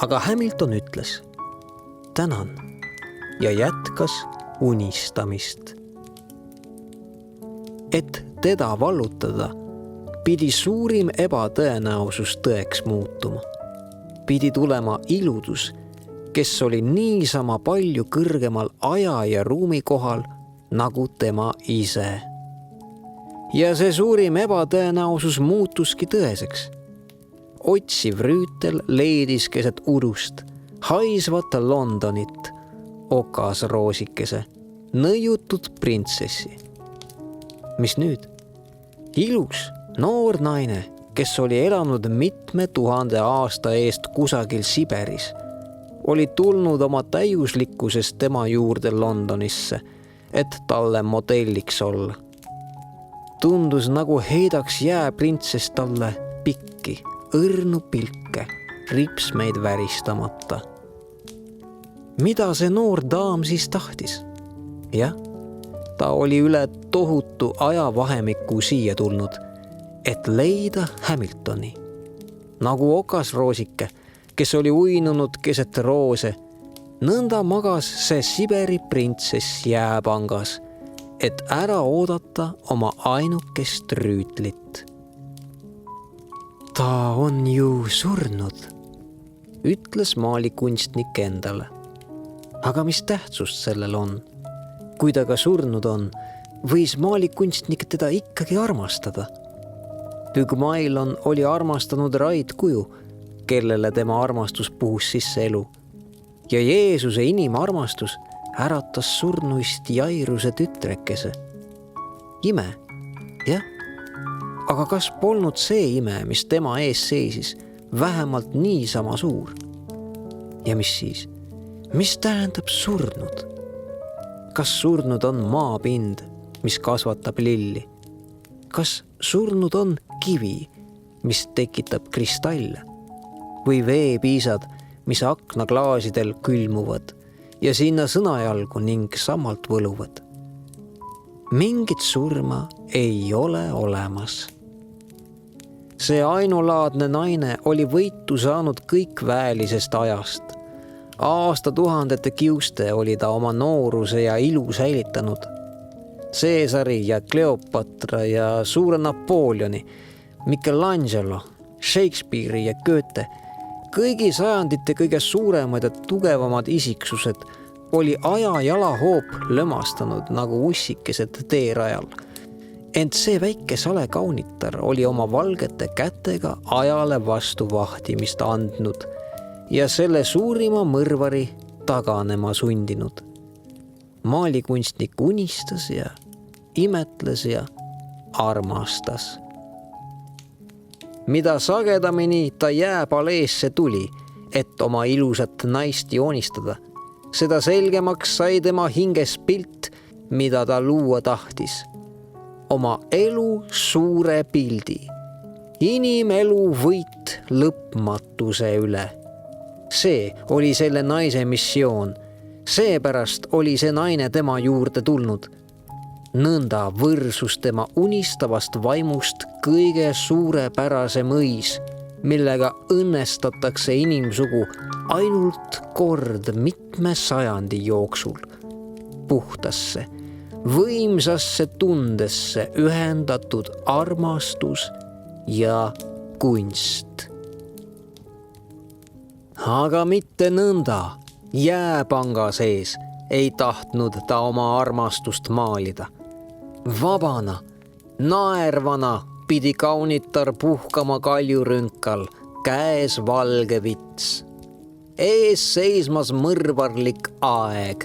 Aga Hamilton ütles, tänan, ja jätkas unistamist. Et teda vallutada, pidi suurim ebatõenäosus tõeks muutuma. Pidi tulema iludus, kes oli niisama palju kõrgemal aja ja ruumi kohal nagu tema ise. Ja see suurim ebatõenäosus muutuski tõeseks. Otsiv rüütel leidis keset udust, haisvat Londonit, okas roosikese, nõiutud printsessi. Mis nüüd? Ilus noor naine, kes oli elanud mitme 1000 aasta eest kusagil Siberis, oli tulnud oma täiuslikkusest tema juurde Londonisse, et talle modelliks olla. Tundus nagu heidaks jääprintsess talle pikki, õrnu pilke, ripsmeid väristamata. Mida see noor daam siis tahtis? Jah, ta oli üle tohutu ajavahemiku siia tulnud, et leida Hamiltoni. Nagu okas roosike, kes oli uinunud keset roose, nõnda magas see Siberi printsess jääpangas, et ära oodata oma ainukest rüütlit. Ta on ju surnud, ütles maalikunstnik endale. Aga mis tähtsust sellel on? Kui ta ka surnud on, võis maalikunstnik teda ikkagi armastada. Pygmalion oli armastanud raidkuju, kellele tema armastus puhus sisse elu. Ja Jeesuse inimarmastus äratas surnuist Jairuse tütrekese. Ime, jah? Aga kas polnud see ime, mis tema ees seisis, vähemalt niisama suur? Ja mis siis? Mis tähendab surnud? Kas surnud on maapind, mis kasvatab lilli? Kas surnud on kivi, mis tekitab kristalle? Või veepiisad, mis aknaklaasidel külmuvad ja sinna sõnajalgu ning sammalt võluvad? Mingit surma ei ole olemas. See ainulaadne naine oli võitu saanud kõik väelisest ajast. Aastatuhandete kiuste oli ta oma nooruse ja ilu säilitanud. Caesari ja Kleopatra ja suure Napoleoni, Michelangelo, Shakespeare'i ja Goethe, kõigi sajandite kõige suuremad ja tugevamad isiksused oli aja jalahoop lömastanud nagu ussikesed teerajal. Ent see väike sale kaunitar oli oma valgete kätega ajale vastu vahtimist andnud ja selle suurima mõrvari taganema sundinud. Maalikunstnik unistas ja imetles ja armastas. Mida sagedamini ta jääpaleesse tuli, et oma ilusat naist joonistada, seda selgemaks sai tema hinges pilt, mida ta luua tahtis. Oma elu suure pildi, inimelu võit lõpmatuse üle. See oli selle naise missioon, seepärast oli see naine tema juurde tulnud. Nõnda võrsus tema unistavast vaimust kõige suurepärasem õis, millega õnnestatakse inimsugu ainult kord mitme sajandi jooksul. Puhtasse, võimsasse tundesse ühendatud armastus ja kunst. Aga mitte nõnda, jääpanga sees ei tahtnud ta oma armastust maalida. Vabana, Naervana pidi kaunitar puhkama kaljurünkal, käes valge vits. Ees seismas mõrvarlik aeg,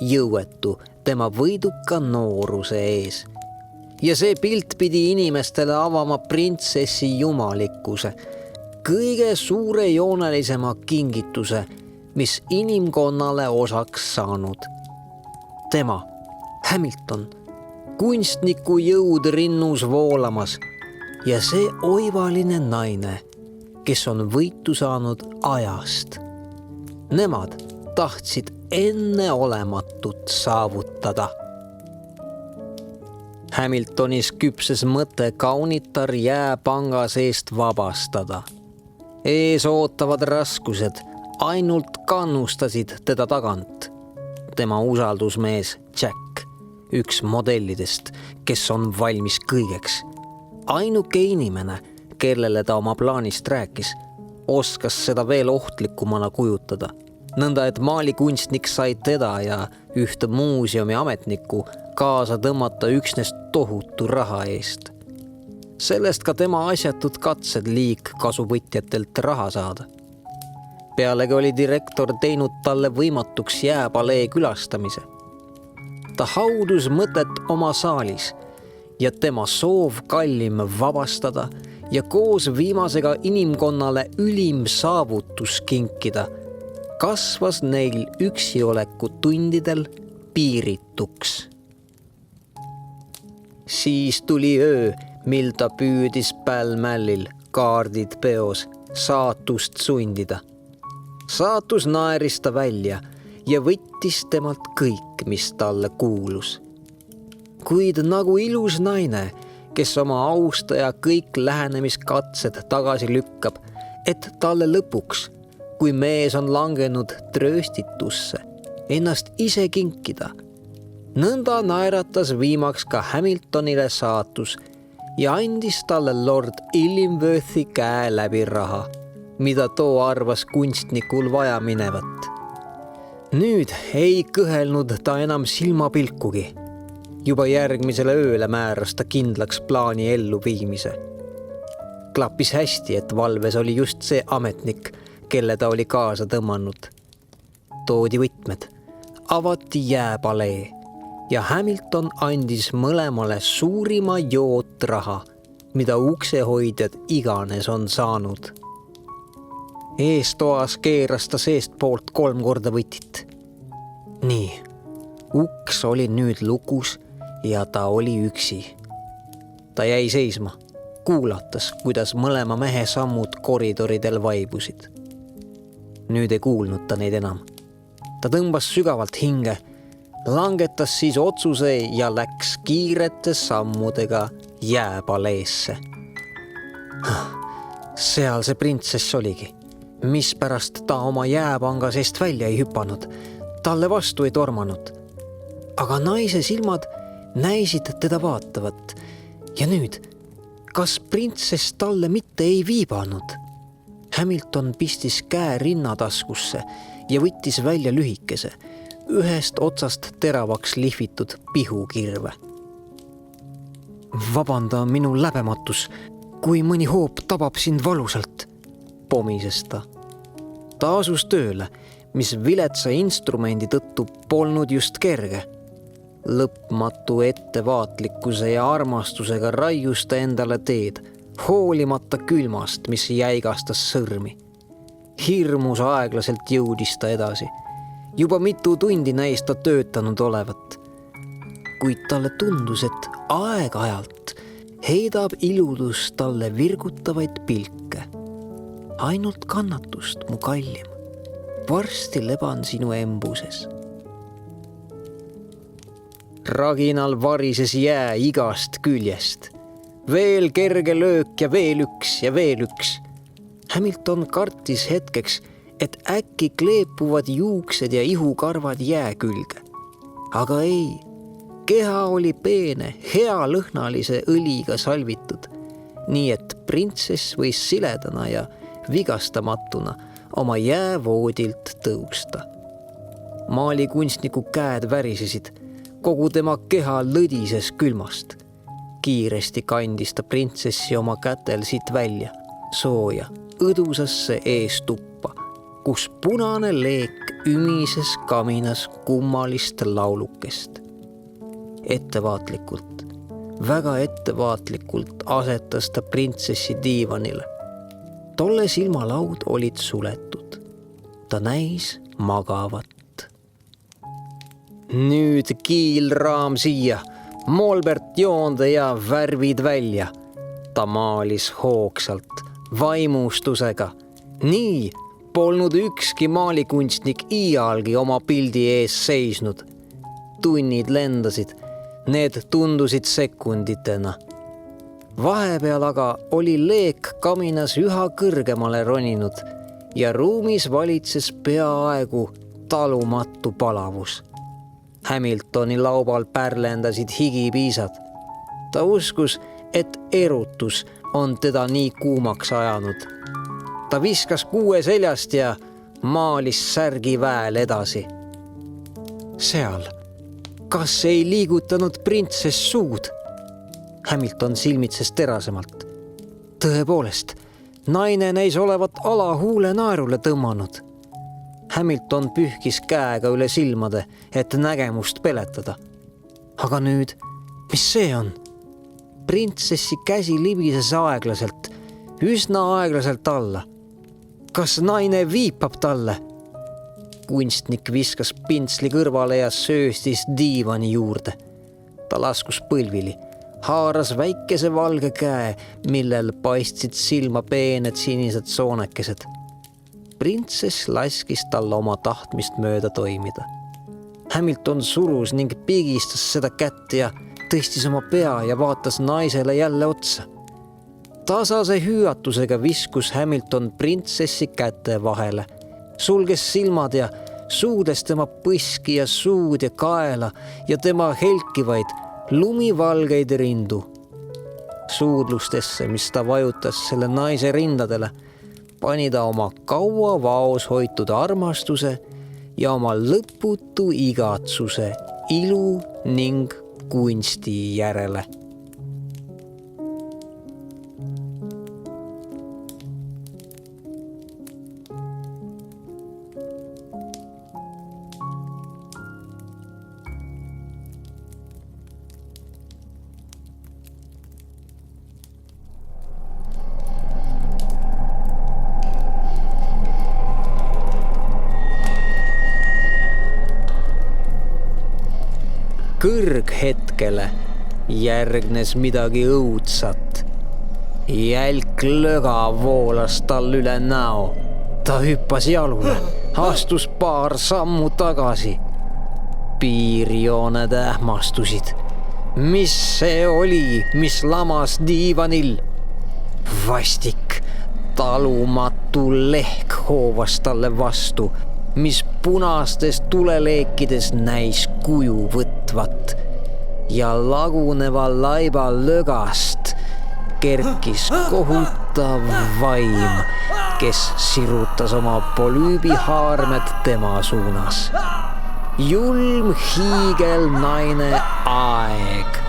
jõuetu tema võiduka nooruse ees. Ja see pilt pidi inimestele avama printsessi jumalikkuse, kõige suurejoonelisema kingituse, mis inimkonnale osaks saanud. Tema, Hamilton, kunstniku jõud rinnus voolamas ja see oivaline naine, kes on võitu saanud ajast. Nemad tahtsid enneolematut saavutada. Hamiltonis küpses mõte kaunitar jääpanga seest vabastada. Ees ootavad raskused ainult kannustasid teda tagant. Tema usaldusmees Jack, üks modellidest, kes on valmis kõigeks. Ainuke inimene, kellele ta oma plaanist rääkis, oskas seda veel ohtlikumana kujutada. Nõnda, et maalikunstnik sai teda ja ühte muuseumi ametnikku kaasa tõmmata üksnes tohutu raha eest. Sellest ka tema asjatud katsed liigkasuvõtjatelt raha saada. Pealegi oli direktor teinud talle võimatuks jääpalee külastamise. Ta haudus mõtet oma saalis ja tema soov kallim vabastada ja koos viimasega inimkonnale ülim saavutus kinkida kasvas neil üksioleku tundidel piirituks. Siis tuli öö, mil ta püüdis pälmällil kaardid peos saatust sundida. Saatus naeris ta välja ja võttis temalt kõik, mis talle kuulus. Kuid nagu ilus naine, kes oma austaja kõik lähenemiskatsed tagasi lükkab, et talle lõpuks, kui mees on langenud trööstitusse, ennast ise kinkida. Nõnda naeratas viimaks ka Hamiltonile saatus ja andis talle Lord Illingworthi käe läbi raha, mida too arvas kunstnikul vaja minevat. Nüüd ei kõhelnud ta enam silmapilkugi. Juba järgmisele ööle määras ta kindlaks plaani elluviimise. Klappis hästi, et valves oli just see ametnik, kelle ta oli kaasa tõmmanud. Toodi võtmed, avati jääpalee ja Hamilton andis mõlemale suurima jootraha, mida uksehoidjad iganes on saanud. Eestoas keeras ta seest poolt 3 korda võtit. Nii, uks oli nüüd lukus ja ta oli üksi. Ta jäi seisma, kuulatas, kuidas mõlema mehe sammud koridoridel vaibusid. Nüüd ei kuulnud ta neid enam. Ta tõmbas sügavalt hinge, langetas siis otsuse ja läks kiirete sammudega jääpaleesse. Seal see printsess oligi, mispärast ta oma jääpanga seest välja ei hüpanud, talle vastu ei tormanud. Aga naise silmad näisid teda vaatavat ja nüüd, kas printsess talle mitte ei viibanud? Hamilton pistis käe rinnataskusse ja võttis välja lühikese, ühest otsast teravaks lihvitud pihukirve. Vabanda minu läbematus, kui mõni hoop tabab sind valusalt, pomises ta. Ta asus tööle, mis viletsa instrumendi tõttu polnud just kerge. Lõpmatu ettevaatlikkuse ja armastusega raius ta endale teed, hoolimata külmast, mis jäigastas sõrmi. Hirmus aeglaselt jõudis ta edasi. Juba mitu tundi näis ta töötanud olevat. Kuid talle tundus, et aeg-ajalt heidab iludus talle virgutavaid pilke. Ainult kannatust, mu kallim. Varsti leban sinu embuses. Raginal varises jää igast küljest. Veel kerge löök ja veel üks ja veel üks. Hamilton kartis hetkeks, et äkki kleepuvad juuksed ja ihukarvad jää külge. Aga ei, keha oli peene, hea lõhnalise õliga salvitud, nii et printsess võis siledana ja vigastamatuna oma jäävoodilt tõusta. Maalikunstniku käed värisesid, kogu tema keha lõdises külmast. Kiiresti kandis ta printsessi oma kätel siit välja, sooja, õdusasse eestuppa, kus punane leek ümises kaminas kummalist laulukest. Ettevaatlikult, väga ettevaatlikult asetas ta printsessi diivanile. Tolle silmalaud olid suletud. Ta näis magavat. Nüüd kiilraam siia, molbert joonde ja värvid välja. Ta maalis hoogsalt, vaimustusega. Nii polnud ükski maalikunstnik iialgi oma pildi ees seisnud. Tunnid lendasid, need tundusid sekunditena. Vahepeal aga oli leek kaminas üha kõrgemale roninud ja ruumis valitses peaaegu talumatu palavus. Hamiltoni laubal pärlendasid higipiisad. Ta uskus, et erutus on teda nii kuumaks ajanud. Ta viskas kuue seljast ja maalis särgi väel edasi. Seal, kas ei liigutanud printsess suud? Hamilton silmitses terasemalt. Tõepoolest, naine näis olevat alahuule naerule tõmmanud. Hamilton pühkis käega üle silmade, et nägemust peletada. Aga nüüd, mis see on? Printsessi käsi libises aeglaselt, üsna aeglaselt alla. Kas naine viipab talle? Kunstnik viskas pintsli kõrvale ja sööstis diivani juurde. Ta laskus põlvili. Haaras väikese valge käe, millel paistsid silma peened sinised soonekesed. Printsess laskis talle oma tahtmist mööda toimida. Hamilton surus ning pigistas seda kätt ja tõstis oma pea ja vaatas naisele jälle otsa. Tasase hüüatusega viskus Hamilton printsessi käte vahele, sulges silmad ja suudes tema põski ja suud ja kaela ja tema helkivaid lumivalgeid rindu. Suudlustesse, mis ta vajutas selle naise rindadele, pani ta oma kaua vaos hoitud armastuse ja oma lõputu igatsuse ilu ning kunsti järele. Kõrghetkele järgnes midagi õudsat. Jälk löga voolas tal üle näo. Ta hüppas jalule, astus paar sammu tagasi. Piirjooned ähmastusid. Mis see oli, mis lamas diivanil? Vastik, talumatu lehk hoovas talle vastu, mis punastes tuleleekides näis kuju võtvat ja laguneva laiba lögast kerkis kohutav vaim, kes sirutas oma polüübihaarmed tema suunas. Julm hiigelnaine aeg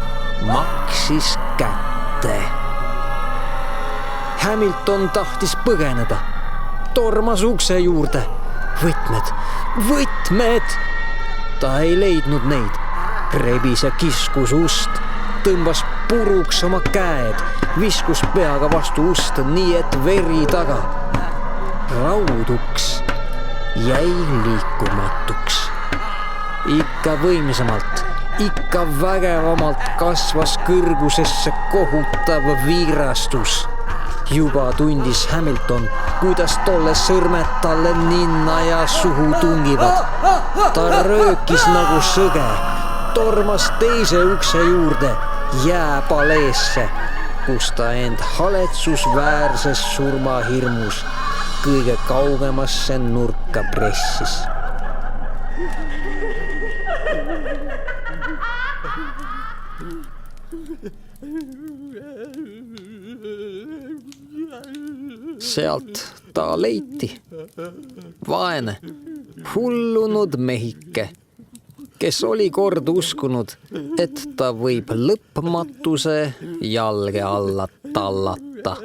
maksis kätte. Hamilton tahtis põgeneda, tormas ukse juurde. Võtmed! Ta ei leidnud neid. Rebis ja kiskus ust, tõmbas puruks oma käed, viskus peaga vastu ust, nii et veri taga. Rauduks jäi liikumatuks. Ikka võimsamalt, ikka vägevamalt kasvas kõrgusesse kohutav viirastus. Juba tundis Hamilton, kuidas tolle sõrmed talle ninna ja suhu tungivad. Ta röökis nagu sõge, tormas teise ukse juurde, jääpaleesse, kus ta end haletsusväärses surmahirmus kõige kaugemasse nurka pressis. Sealt ta leiti. Vaene, hullunud mehike, kes oli kord uskunud, et ta võib lõpmatuse jalge alla tallata.